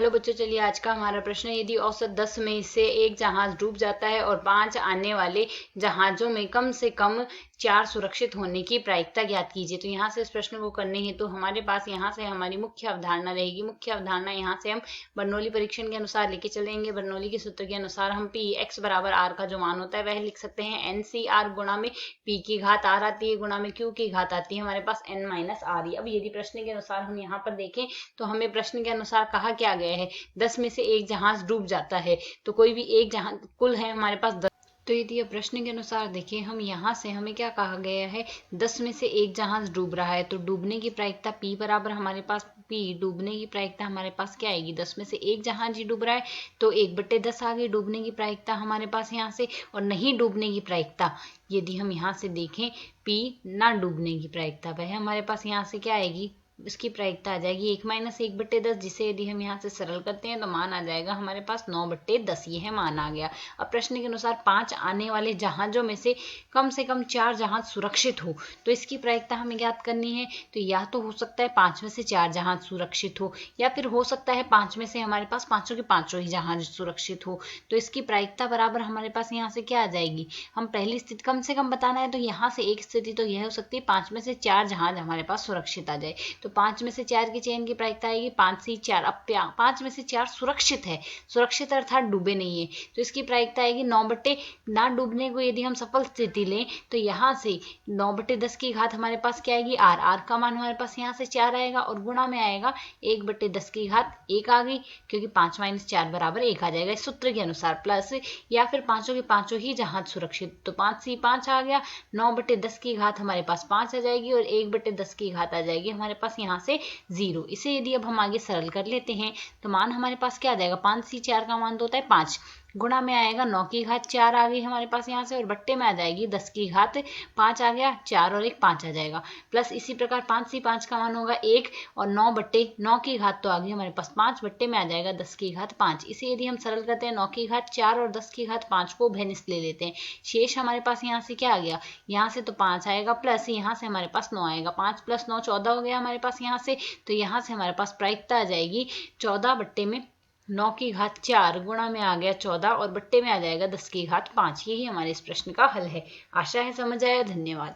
Hello बच्चों, चलिए आज का हमारा प्रश्न है, यदि औसत 10 में से एक जहाज डूब जाता है और 5 आने वाले जहाजों में कम से कम 4 सुरक्षित होने की प्रायिकता ज्ञात कीजिए। तो यहाँ से इस प्रश्न को करने हैं तो हमारे पास यहाँ से हमारी मुख्य अवधारणा रहेगी। मुख्य अवधारणा यहाँ से हम बर्नौली परीक्षण के अनुसार लेके चलेंगे। बर्नौली के सूत्र के अनुसार हम पी एक्स बराबर आर का जो मान होता है वह लिख सकते हैं एन सी आर गुणा में पी की घात आर आती है गुणा में क्यू की घात आती है हमारे पास एन माइनस आर। अब यदि प्रश्न के अनुसार हम यहाँ पर देखें तो हमें प्रश्न के अनुसार कहा क्या गया है, 10 में से एक जहाज डूब जाता है। तो कोई भी एक जहाज, कुल है हमारे पास 10। तो यदि प्रश्न के अनुसार देखें हम यहाँ से हमें क्या कहा गया है, 10 में से एक जहाज डूब रहा है तो डूबने की प्रायिकता P बराबर हमारे पास P, डूबने की प्रायिकता हमारे पास क्या आएगी, 10 में से एक जहाज ही डूब रहा है तो 1/10 आ गई डूबने की प्रायिकता हमारे पास यहाँ से। और नहीं डूबने की प्रायिकता यदि हम यहाँ से देखें P ना डूबने की प्रायिकता वह हमारे पास यहाँ से क्या आएगी, इसकी प्रायिकता आ जाएगी 1-1/10, जिसे यदि हम यहाँ से सरल करते हैं तो मान आ जाएगा हमारे पास 9/10। ये है मान आ गया। अब प्रश्न के अनुसार 5 आने वाले जहाजों में से कम 4 जहाज सुरक्षित हो तो इसकी प्रायिकता हमें ज्ञात करनी है। तो या तो हो सकता है 5 में से 4 जहाज सुरक्षित हो या फिर हो सकता है 5 में से हमारे पास पांचों के पांचों ही जहाज सुरक्षित हो। तो इसकी प्रायिकता बराबर हमारे पास यहाँ से क्या आ जाएगी, हम पहली स्थिति कम से कम बताना है तो यहाँ से एक स्थिति तो यह हो सकती है 5 में से 4 जहाज हमारे पास सुरक्षित आ जाए। तो 5 में से 4 की चेन की प्रायिकता आएगी 5 से 4। अब 5 में से 4 सुरक्षित है, सुरक्षित अर्थात डूबे नहीं है, तो इसकी प्रायिकता आएगी 9 ना डूबने को यदि हम सफल स्थिति लें तो यहाँ से 9/10 की घात हमारे पास क्या आएगी, आर। आर का मान हमारे पास यहाँ से 4 आएगा और गुणा में आएगा 1/10 की घात 1 आ गई, क्योंकि 5 - 4 बराबर 1 आ जाएगा इस सूत्र के अनुसार। प्लस या फिर पांचों के पांचों ही जहाज सुरक्षित, तो 5 से 5 आ गया, 9/10 की घात हमारे पास 5 आ जाएगी और 1/10 की घात आ जाएगी हमारे पास यहाँ से 0। इसे यदि अब हम आगे सरल कर लेते हैं तो मान हमारे पास क्या आ जाएगा, 5 से 4 का मान तो होता है 5, गुणा में आएगा 9 की घात 4 आ गई हमारे पास यहाँ से और बट्टे में आ जाएगी 10 की घात 5 आ गया, 4 और 1 5 आ जाएगा। प्लस इसी प्रकार 5 से 5 का मान होगा 1 और 9/9 की घात तो आ गई हमारे पास 5, बट्टे में आ जाएगा 10 की घात 5। इसे यदि हम सरल करते हैं 9 की घात 4 और 10 की घात 5 को भेनिस ले लेते हैं, शेष हमारे पास यहाँ से क्या आ गया, यहाँ से तो 5 आएगा प्लस यहाँ से हमारे पास 9 आएगा, 5 + 9 14 हो गया हमारे पास यहाँ से। तो यहाँ से हमारे पास प्रायिकता आ जाएगी 14/9 की घात 4 गुणा में आ गया 14 और बट्टे में आ जाएगा 10 की घात 5। यही हमारे इस प्रश्न का हल है। आशा है समझ आया। धन्यवाद।